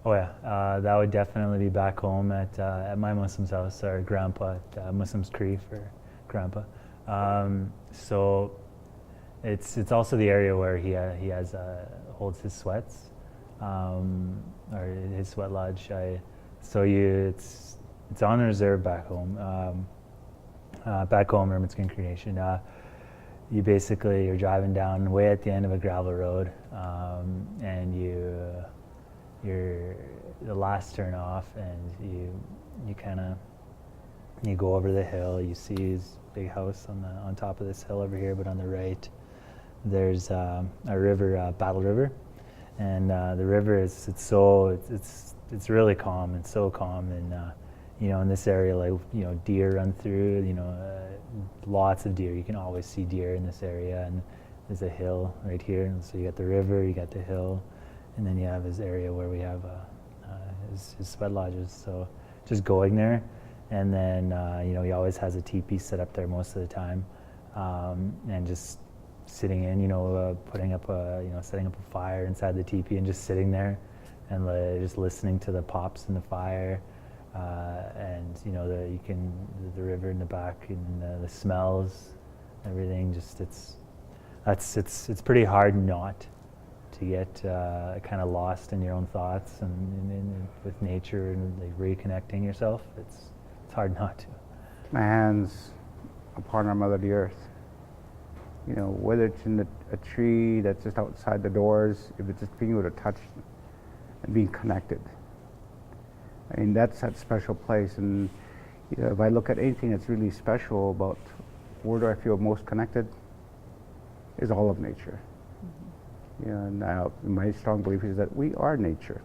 Oh yeah, that would definitely be back home at my Muslim's house, or grandpa at Muslim's Cree for grandpa. So it's also the area where he has holds his sweats, or his sweat lodge. So it's on reserve back home. Back home, Hermitskin Creation. You're driving down way at the end of a gravel road, and you're the last turn off, and you kind of you go over the hill. You see his big house on top of this hill over here, but on the right there's a river, Battle River, and the river it's really calm. It's so calm, and in this area, like deer run through. Lots of deer. You can always see deer in this area, and there's a hill right here, and so you got the river, you got the hill, and then you have his area where we have his sweat lodges. So just going there, and then he always has a teepee set up there most of the time, and just sitting in, setting up a fire inside the teepee and just sitting there, and just listening to the pops in the fire, and the river in the back, and the smells, everything. Just it's pretty hard not to get kind of lost in your own thoughts and with nature, and like reconnecting yourself. It's hard not to. My hands upon our Mother the Earth. Whether it's in a tree that's just outside the doors, if it's just being able to touch and being connected. I mean, that's that special place. And if I look at anything that's really special about where do I feel most connected, is all of nature. And my strong belief is that we are nature.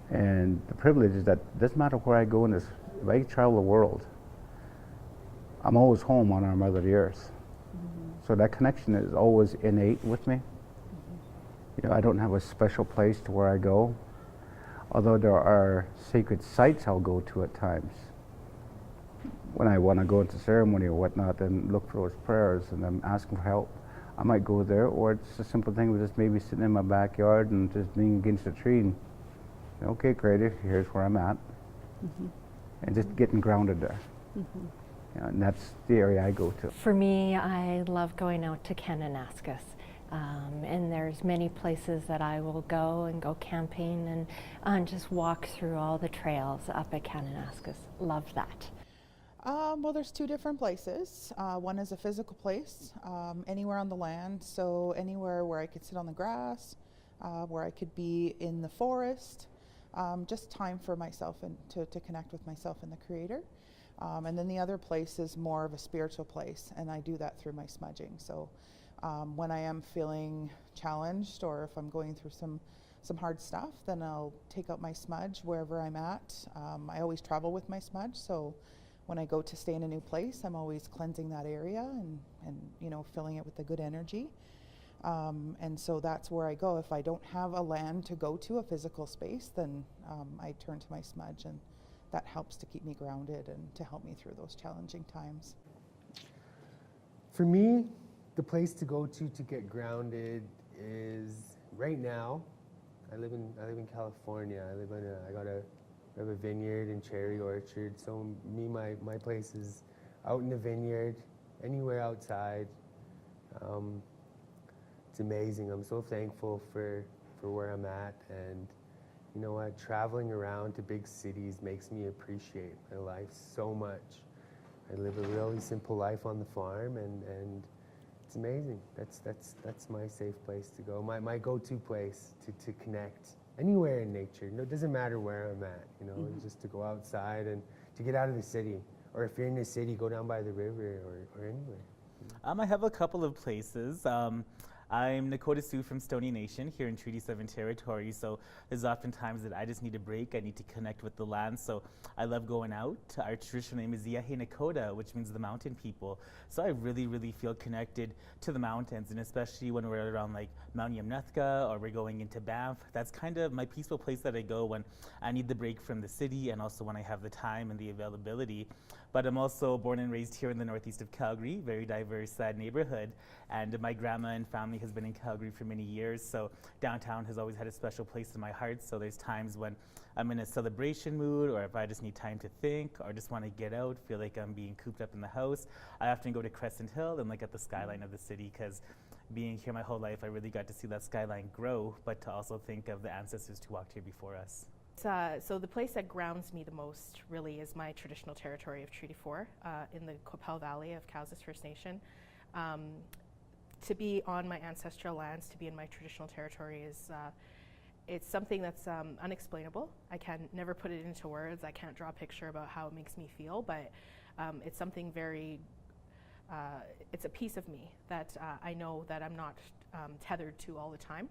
And the privilege is that it doesn't matter where I go in this, if I travel the world, I'm always home on our Mother the Earth. So that connection is always innate with me. I don't have a special place to where I go, although there are sacred sites I'll go to at times. When I want to go into ceremony or whatnot and look for those prayers and I'm asking for help, I might go there, or it's a simple thing of just maybe sitting in my backyard and just being against a tree and, okay, Creator, here's where I'm at. And just getting grounded there. And that's the area I go to. For me, I love going out to Kananaskis. And there's many places that I will go and go camping and just walk through all the trails up at Kananaskis. Love that. Well, there's two different places. One is a physical place, anywhere on the land. So anywhere where I could sit on the grass, where I could be in the forest, just time for myself and to connect with myself and the Creator. And then the other place is more of a spiritual place, and I do that through my smudging. So when I am feeling challenged, or if I'm going through some hard stuff, then I'll take out my smudge wherever I'm at. I always travel with my smudge, so when I go to stay in a new place, I'm always cleansing that area and filling it with the good energy. And so that's where I go. If I don't have a land to go to, a physical space, then I turn to my smudge, and that helps to keep me grounded and to help me through those challenging times. For me, the place to go to get grounded is right now. I live in California. I have a vineyard and cherry orchard. So my place is out in the vineyard, anywhere outside. It's amazing. I'm so thankful for where I'm at, and you know what? Traveling around to big cities makes me appreciate my life so much. I live a really simple life on the farm, and it's amazing. That's my safe place to go. My go-to place to connect anywhere in nature. It doesn't matter where I'm at. Just to go outside and to get out of the city. Or if you're in the city, go down by the river or anywhere. I have a couple of places. I'm Nakota Sioux from Stoney Nation here in Treaty 7 territory, so there's often times that I just need a break. I need to connect with the land, so I love going out. Our traditional name is Yahe Nakota, which means the mountain people. So I really, really feel connected to the mountains, and especially when we're around like Mount Yamnuthka or we're going into Banff. That's kind of my peaceful place that I go when I need the break from the city, and also when I have the time and the availability. But I'm also born and raised here in the northeast of Calgary, very diverse neighborhood, and my grandma and family family has been in Calgary for many years, so downtown has always had a special place in my heart. So there's times when I'm in a celebration mood, or if I just need time to think, or just want to get out, feel like I'm being cooped up in the house, I often go to Crescent Hill and look at the skyline of the city, because being here my whole life, I really got to see that skyline grow, but to also think of the ancestors who walked here before us. So the place that grounds me the most really is my traditional territory of Treaty 4 in the Qu'Appelle Valley of Cowes First Nation. To be on my ancestral lands, to be in my traditional territory is it's something that's unexplainable. I can never put it into words. I can't draw a picture about how it makes me feel, but it's something very, it's a piece of me that I know that I'm not tethered to all the time.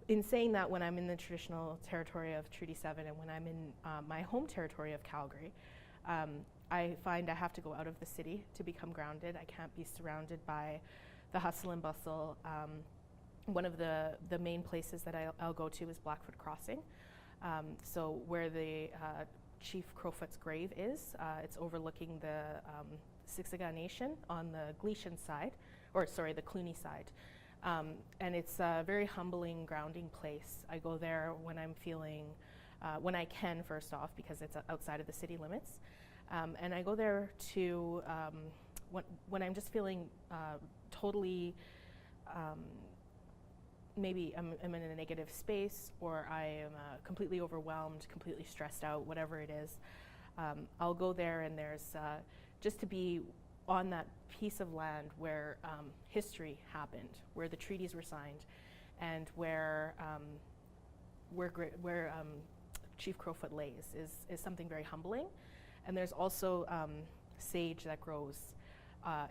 In saying that, when I'm in the traditional territory of Treaty 7 and when I'm in my home territory of Calgary, I find I have to go out of the city to become grounded. I can't be surrounded by the hustle and bustle. One of the main places that I'll go to is Blackfoot Crossing. So where the Chief Crowfoot's grave is, it's overlooking the Siksika Nation on the Gleason side, or sorry, the Clooney side. And it's a very humbling, grounding place. I go there when I'm feeling, when I can, first off, because it's outside of the city limits. And I go there to, when I'm just feeling totally, maybe I'm in a negative space, or I am completely overwhelmed, completely stressed out, whatever it is. I'll go there, and there's just to be on that piece of land where history happened, where the treaties were signed, and where Chief Crowfoot lays is something very humbling. And there's also sage that grows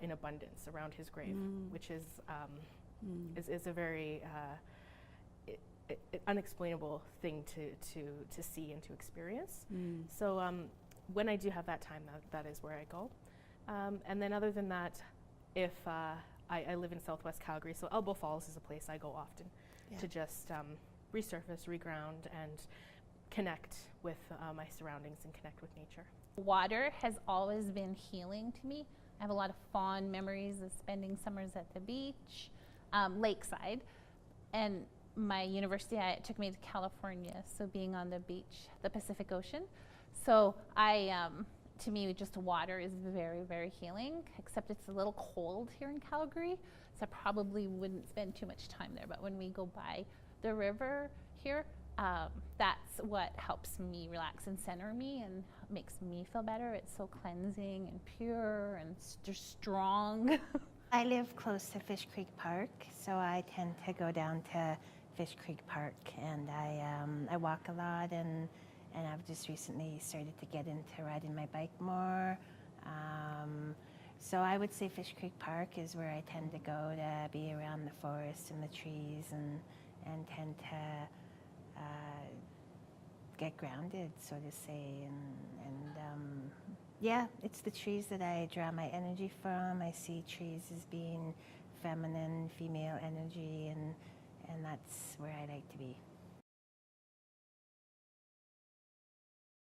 in abundance around his grave, which is a very unexplainable thing to see and to experience. So when I do have that time, that is where I go. And then other than that, if I live in Southwest Calgary, so Elbow Falls is a place I go often to just resurface, reground, and connect with my surroundings and connect with nature. Water has always been healing to me. I have a lot of fond memories of spending summers at the beach, lakeside, and my university took me to California, so being on the beach, the Pacific Ocean. So to me, just water is very, very healing, except it's a little cold here in Calgary, so I probably wouldn't spend too much time there. But when we go by the river here, that's what helps me relax and center me and makes me feel better. It's so cleansing and pure and just strong. I live close to Fish Creek Park, so I tend to go down to Fish Creek Park, and I walk a lot, and I've just recently started to get into riding my bike more. So I would say Fish Creek Park is where I tend to go to be around the forest and the trees, and tend to get grounded, so to say. And yeah, it's the trees that I draw my energy from. I see trees as being feminine, female energy, and that's where I like to be.